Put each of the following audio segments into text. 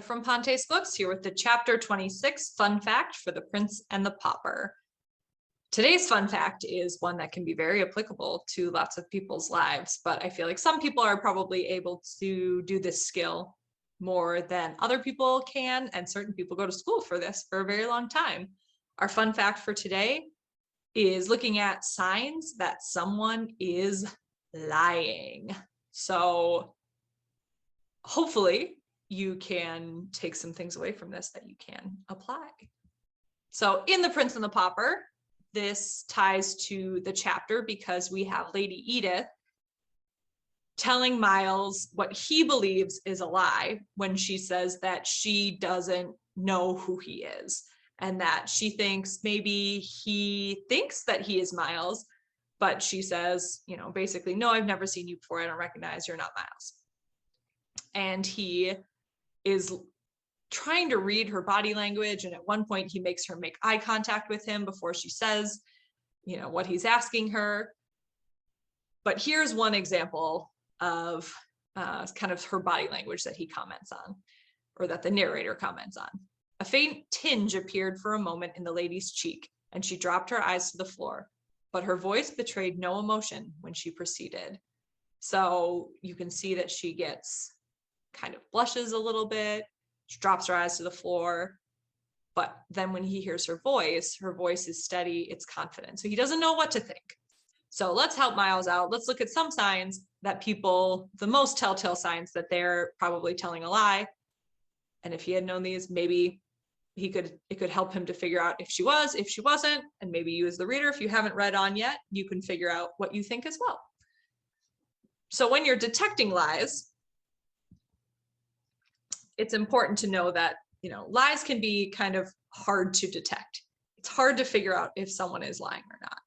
from Pontes Books, here with the chapter 26 fun fact for the Prince and the Pauper. Today's fun fact is one that can be very applicable to lots of people's lives, but I feel like some people are probably able to do this skill more than other people can, and certain people go to school for this for a very long time. Our fun fact for today is looking at signs that someone is lying. So hopefully you can take some things away from this that you can apply. So in The Prince and the Pauper, this ties to the chapter because we have Lady Edith telling Miles what he believes is a lie when she says that she doesn't know who he is and that she thinks maybe he thinks that he is Miles, but she says, you know, basically, no, I've never seen you before. I don't recognize, you're not Miles. And he is trying to read her body language, and at one point he makes her make eye contact with him before she says, you know, what he's asking her. But here's one example of kind of her body language that he comments on, or that the narrator comments on. A faint tinge appeared for a moment in the lady's cheek, and she dropped her eyes to the floor, but her voice betrayed no emotion when she proceeded. So you can see that she gets kind of blushes a little bit. She drops her eyes to the floor, but then when he hears her voice is steady, it's confident. So he doesn't know what to think. So let's help Miles out. Let's look at some signs that people, the most telltale signs that they're probably telling a lie. And if he had known these, maybe it could help him to figure out if she was, if she wasn't, and maybe you as the reader, if you haven't read on yet, you can figure out what you think as well. So when you're detecting lies, it's important to know that, you know, lies can be kind of hard to detect. It's hard to figure out if someone is lying or not.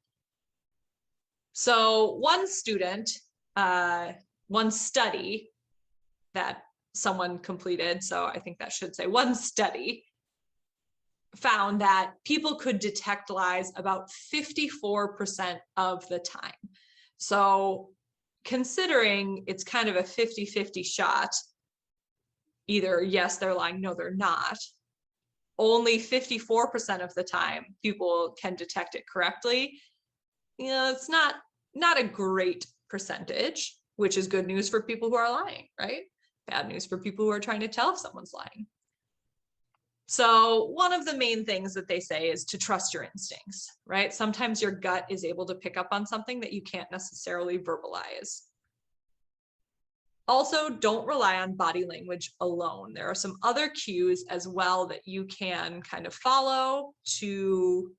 So one study that someone completed, so I think that should say one study, found that people could detect lies about 54% of the time. So considering it's kind of a 50-50 shot, either yes, they're lying, no, they're not, only 54% of the time people can detect it correctly. You know, it's not a great percentage, which is good news for people who are lying, right? Bad news for people who are trying to tell if someone's lying. So one of the main things that they say is to trust your instincts, right? Sometimes your gut is able to pick up on something that you can't necessarily verbalize. Also, don't rely on body language alone. There are some other cues as well that you can kind of follow to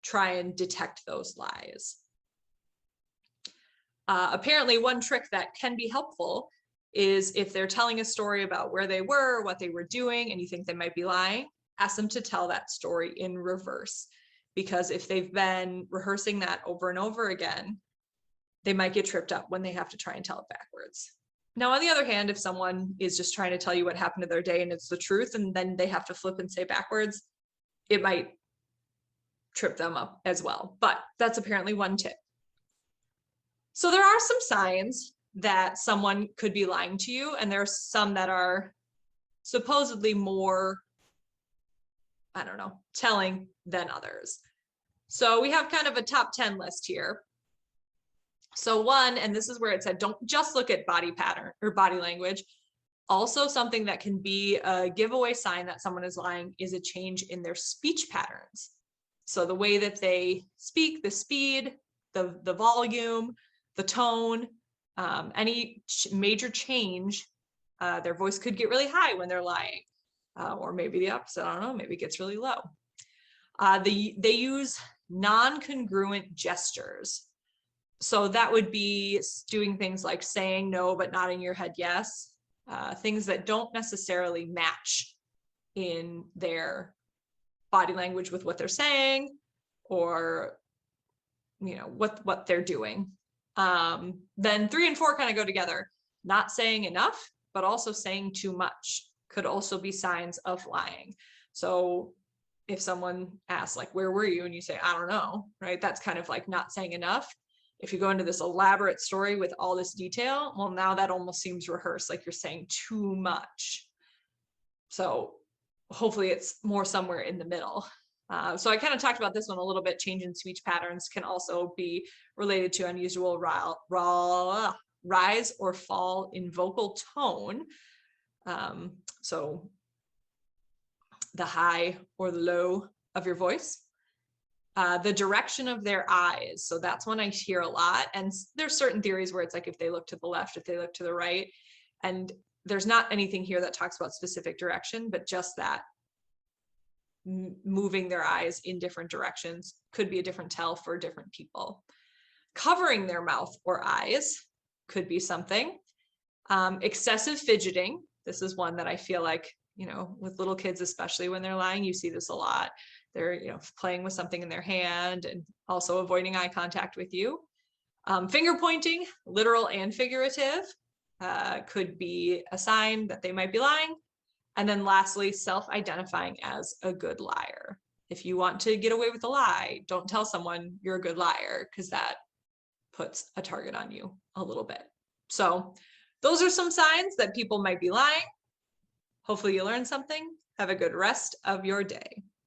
try and detect those lies. Apparently, one trick that can be helpful is if they're telling a story about where they were, what they were doing, and you think they might be lying, ask them to tell that story in reverse. Because if they've been rehearsing that over and over again, they might get tripped up when they have to try and tell it backwards. Now, on the other hand, if someone is just trying to tell you what happened to their day and it's the truth, and then they have to flip and say backwards, it might trip them up as well. But that's apparently one tip. So there are some signs that someone could be lying to you, and there are some that are supposedly more, I don't know, telling than others. So we have kind of a top 10 list here. So one, and this is where it said, don't just look at body pattern or body language. Also, something that can be a giveaway sign that someone is lying is a change in their speech patterns. So the way that they speak, the speed, the volume, the tone, any major change, their voice could get really high when they're lying, or maybe the opposite, I don't know, maybe it gets really low. They use non-congruent gestures. So that would be doing things like saying no, but nodding your head yes, things that don't necessarily match in their body language with what they're saying, or, you know, what they're doing. Then 3 and 4 kind of go together. Not saying enough, but also saying too much could also be signs of lying. So if someone asks, like, where were you? And you say, I don't know, right? That's kind of like not saying enough. If you go into this elaborate story with all this detail, well, now that almost seems rehearsed, like you're saying too much. So hopefully it's more somewhere in the middle. So I kind of talked about this one a little bit. Change in speech patterns can also be related to unusual rise or fall in vocal tone. So the high or the low of your voice. The direction of their eyes. So that's one I hear a lot. And there's certain theories where it's like if they look to the left, if they look to the right. And there's not anything here that talks about specific direction, but just that moving their eyes in different directions could be a different tell for different people. Covering their mouth or eyes could be something. Excessive fidgeting. This is one that I feel like, with little kids, especially when they're lying, you see this a lot. They're, playing with something in their hand and also avoiding eye contact with you. Finger pointing, literal and figurative, could be a sign that they might be lying. And then lastly, self-identifying as a good liar. If you want to get away with a lie, don't tell someone you're a good liar, because that puts a target on you a little bit. So those are some signs that people might be lying. Hopefully you learned something. Have a good rest of your day.